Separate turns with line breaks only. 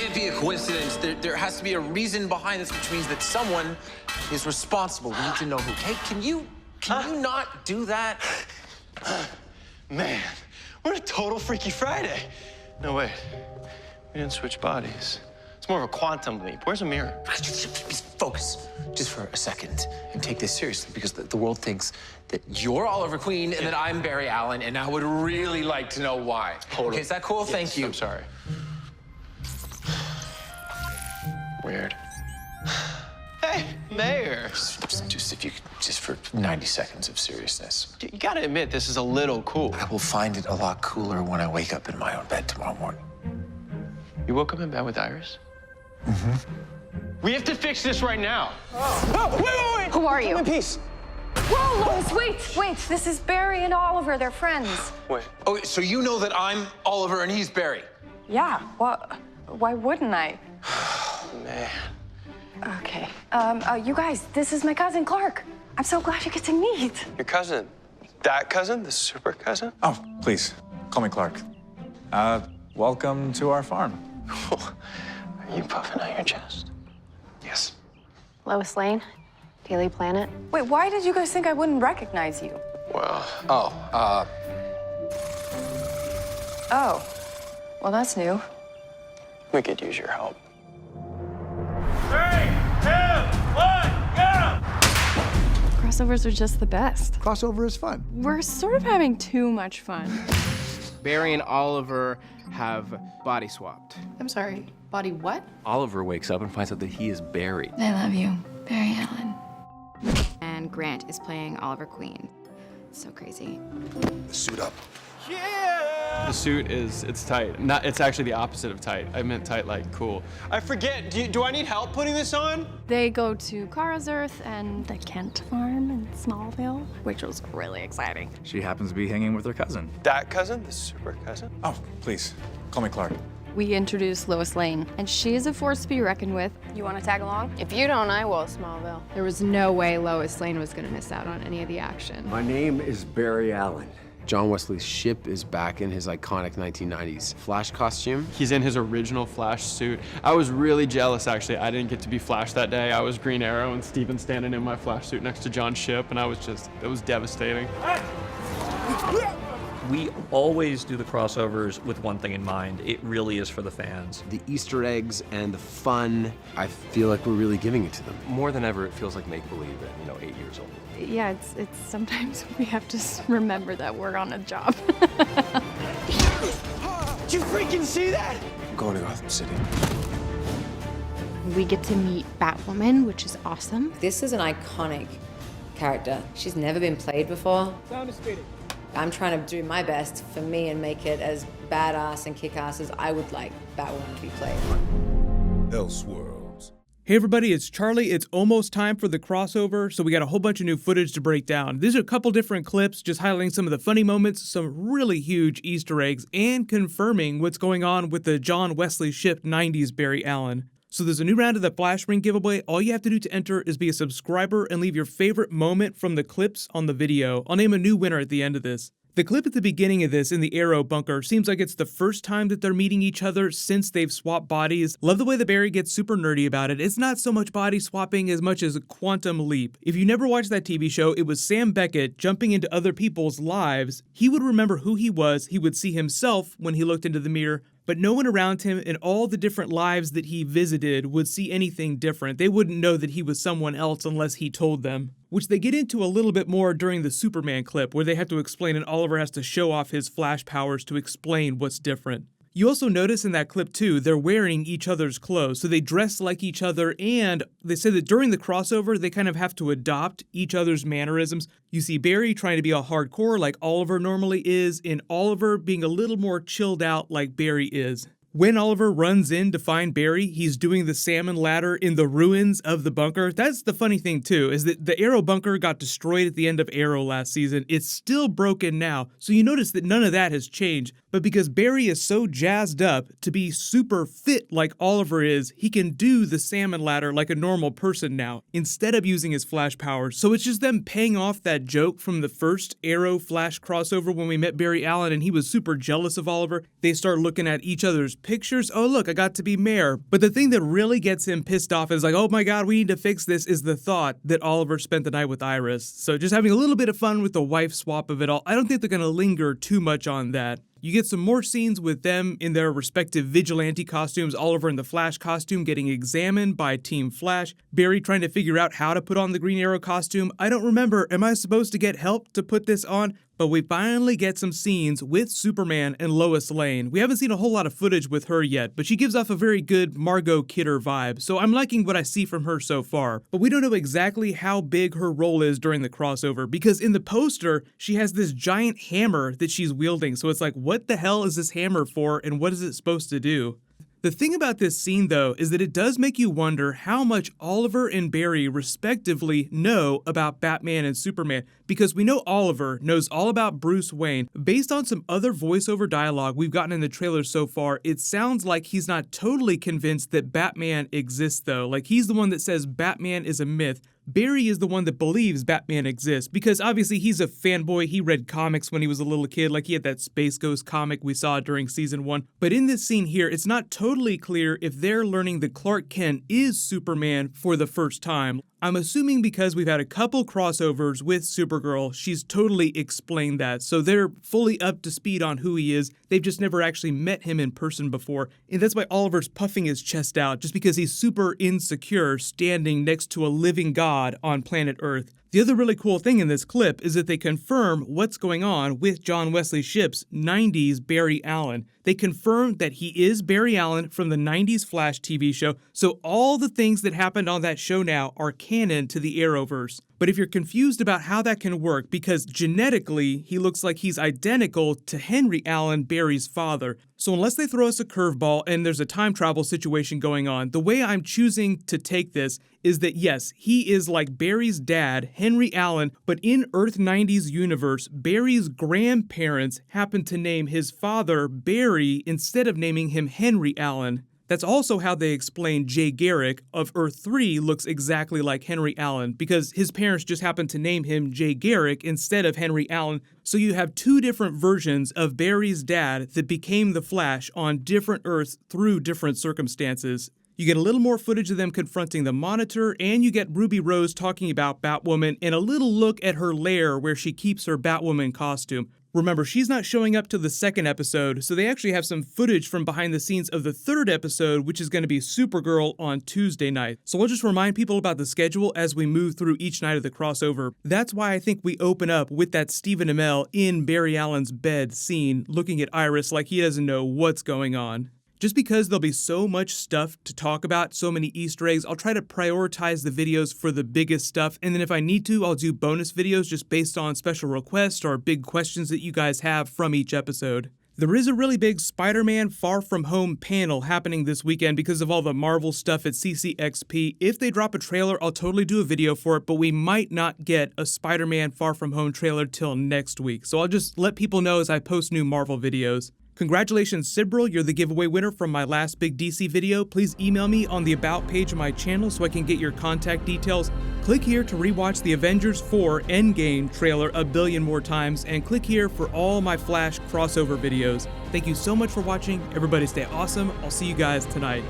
can't be a coincidence. There has to be a reason behind this, which means that someone is responsible. We need to know who. Hey, can you not do that?
Man, we're a total Freaky Friday. No, wait. We didn't switch bodies. It's more of a quantum leap. Where's a mirror?
Just focus just for a second and take this seriously, because the world thinks that you're Oliver Queen and that I'm Barry Allen, and I would really like to know why.
Totally.
Okay, is that cool?
Yes,
Thank you.
I'm sorry. Weird. Hey, Mayor.
Just if you could, just for 90 seconds of seriousness.
You gotta admit, this is a little cool.
I will find it a lot cooler when I wake up in my own bed tomorrow morning.
You woke up in bed with Iris?
Mm-hmm.
We have to fix this right now.
Oh, wait.
Who are you?
Come in peace.
Whoa, Lois, wait. This is Barry and Oliver. They're friends.
Wait.
Oh, so you know that I'm Oliver and he's Barry?
Yeah, well, why wouldn't I?
Man.
Okay. You guys, this is my cousin, Clark. I'm so glad you get to meet.
Your cousin? That cousin? The super cousin?
Oh, please, call me Clark. Welcome to our farm.
Are you puffing out your chest?
Yes.
Lois Lane, Daily Planet.
Wait, why did you guys think I wouldn't recognize you?
Well,
Oh, well, that's new.
we could use your help.
3, 2, 1, go!
Crossovers are just the best.
Crossover is fun.
We're sort of having too much fun.
Barry and Oliver have body swapped.
I'm sorry, body what?
Oliver wakes up and finds out that he is Barry.
I love you, Barry Allen.
And Grant is playing Oliver Queen. So crazy.
Suit up.
The suit it's tight. It's actually the opposite of tight. I meant tight like cool.
I forget, do I need help putting this on?
They go to Kara's Earth and the Kent farm in Smallville, which was really exciting.
She happens to be hanging with her cousin.
That cousin? The super cousin?
Oh, please, call me Clark.
We introduced Lois Lane, and she is a force to be reckoned with.
You want to tag along?
If you don't, I will, Smallville.
There was no way Lois Lane was gonna miss out on any of the action.
My name is Barry Allen.
John Wesley's ship is back in his iconic 1990s Flash costume.
He's in his original Flash suit. I was really jealous, actually. I didn't get to be Flash that day. I was Green Arrow and Steven's standing in my Flash suit next to John's ship, and it was devastating.
We always do the crossovers with one thing in mind. It really is for the fans.
The Easter eggs and the fun, I feel like we're really giving it to them.
More than ever, it feels like make-believe at, 8 years old.
Yeah, it's sometimes we have to remember that we're on a job.
Did you freaking see that?
I'm going to Gotham City.
We get to meet Batwoman, which is awesome.
This is an iconic character. She's never been played before.
Sound is speeding.
I'm trying to do my best for me and make it as badass and kick-ass as I would like Batwoman to be played.
Elseworlds.
Hey everybody, it's Charlie. It's almost time for the crossover, so we got a whole bunch of new footage to break down. These are a couple different clips, just highlighting some of the funny moments, some really huge Easter eggs, and confirming what's going on with the John Wesley ship 90s Barry Allen. So there's a new round of the Flash Ring giveaway. All you have to do to enter is be a subscriber and leave your favorite moment from the clips on the video. I'll name a new winner at the end of this. The clip at the beginning of this in the Arrow bunker seems like it's the first time that they're meeting each other since they've swapped bodies. Love the way that Barry gets super nerdy about it. It's not so much body swapping as much as a quantum leap. If you never watched that TV show, it was Sam Beckett jumping into other people's lives. He would remember who he was. He would see himself when he looked into the mirror, but no one around him in all the different lives that he visited would see anything different. They wouldn't know that he was someone else unless he told them, which they get into a little bit more during the Superman clip, where they have to explain and Oliver has to show off his Flash powers to explain what's different. You also notice in that clip too, they're wearing each other's clothes, so they dress like each other, and they say that during the crossover, they kind of have to adopt each other's mannerisms. You see Barry trying to be a hardcore like Oliver normally is, and Oliver being a little more chilled out like Barry is. When Oliver runs in to find Barry, he's doing the salmon ladder in the ruins of the bunker. That's the funny thing too, is that the Arrow bunker got destroyed at the end of Arrow last season. It's still broken now, so you notice that none of that has changed. But because Barry is so jazzed up to be super fit like Oliver is, he can do the salmon ladder like a normal person now, instead of using his Flash powers. So it's just them paying off that joke from the first Arrow Flash crossover when we met Barry Allen and he was super jealous of Oliver. They start looking at each other's pictures. Oh look, I got to be mayor. But the thing that really gets him pissed off is like, oh my god, we need to fix this, is the thought that Oliver spent the night with Iris. So just having a little bit of fun with the wife swap of it all. I don't think they're going to linger too much on that. You get some more scenes with them in their respective vigilante costumes, Oliver in the Flash costume getting examined by Team Flash, Barry trying to figure out how to put on the Green Arrow costume. I don't remember, am I supposed to get help to put this on? But we finally get some scenes with Superman and Lois Lane. We haven't seen a whole lot of footage with her yet, but she gives off a very good Margot Kidder vibe, so I'm liking what I see from her so far. But we don't know exactly how big her role is during the crossover, because in the poster, she has this giant hammer that she's wielding, so it's like, what the hell is this hammer for, and what is it supposed to do? The thing about this scene, though, is that it does make you wonder how much Oliver and Barry respectively know about Batman and Superman, because we know Oliver knows all about Bruce Wayne. Based on some other voiceover dialogue we've gotten in the trailer so far, it sounds like he's not totally convinced that Batman exists, though. Like, he's the one that says Batman is a myth. Barry is the one that believes Batman exists, because obviously he's a fanboy. He read comics when he was a little kid, like he had that Space Ghost comic we saw during season 1. But in this scene here, it's not totally clear if they're learning that Clark Kent is Superman for the first time. I'm assuming because we've had a couple crossovers with Supergirl, she's totally explained that, so they're fully up to speed on who he is. They've just never actually met him in person before, and that's why Oliver's puffing his chest out, just because he's super insecure standing next to a living god on planet Earth. The other really cool thing in this clip is that they confirm what's going on with John Wesley Shipp's 90s Barry Allen. They confirm that he is Barry Allen from the 90s Flash TV show, so all the things that happened on that show now are canon to the Arrowverse. But if you're confused about how that can work, because genetically he looks like he's identical to Henry Allen, Barry's father. So unless they throw us a curveball and there's a time travel situation going on, the way I'm choosing to take this is that yes, he is like Barry's dad, Henry Allen, but in Earth 90's universe, Barry's grandparents happened to name his father Barry instead of naming him Henry Allen. That's also how they explain Jay Garrick of Earth 3 looks exactly like Henry Allen, because his parents just happened to name him Jay Garrick instead of Henry Allen. So you have two different versions of Barry's dad that became the Flash on different Earths through different circumstances. You get a little more footage of them confronting the Monitor, and you get Ruby Rose talking about Batwoman and a little look at her lair where she keeps her Batwoman costume. Remember, she's not showing up to the second episode, so they actually have some footage from behind the scenes of the third episode, which is going to be Supergirl on Tuesday night. So I'll just remind people about the schedule as we move through each night of the crossover. That's why I think we open up with that Stephen Amell in Barry Allen's bed scene, looking at Iris like he doesn't know what's going on. Just because there'll be so much stuff to talk about, so many Easter eggs, I'll try to prioritize the videos for the biggest stuff, and then if I need to, I'll do bonus videos just based on special requests or big questions that you guys have from each episode. There is a really big Spider-Man Far From Home panel happening this weekend because of all the Marvel stuff at CCXP. If they drop a trailer, I'll totally do a video for it, but we might not get a Spider-Man Far From Home trailer till next week, so I'll just let people know as I post new Marvel videos. Congratulations, Sibril, you're the giveaway winner from my last big DC video. Please email me on the About page of my channel so I can get your contact details. Click here to rewatch the Avengers 4 Endgame trailer a billion more times, and click here for all my Flash crossover videos. Thank you so much for watching. Everybody stay awesome. I'll see you guys tonight.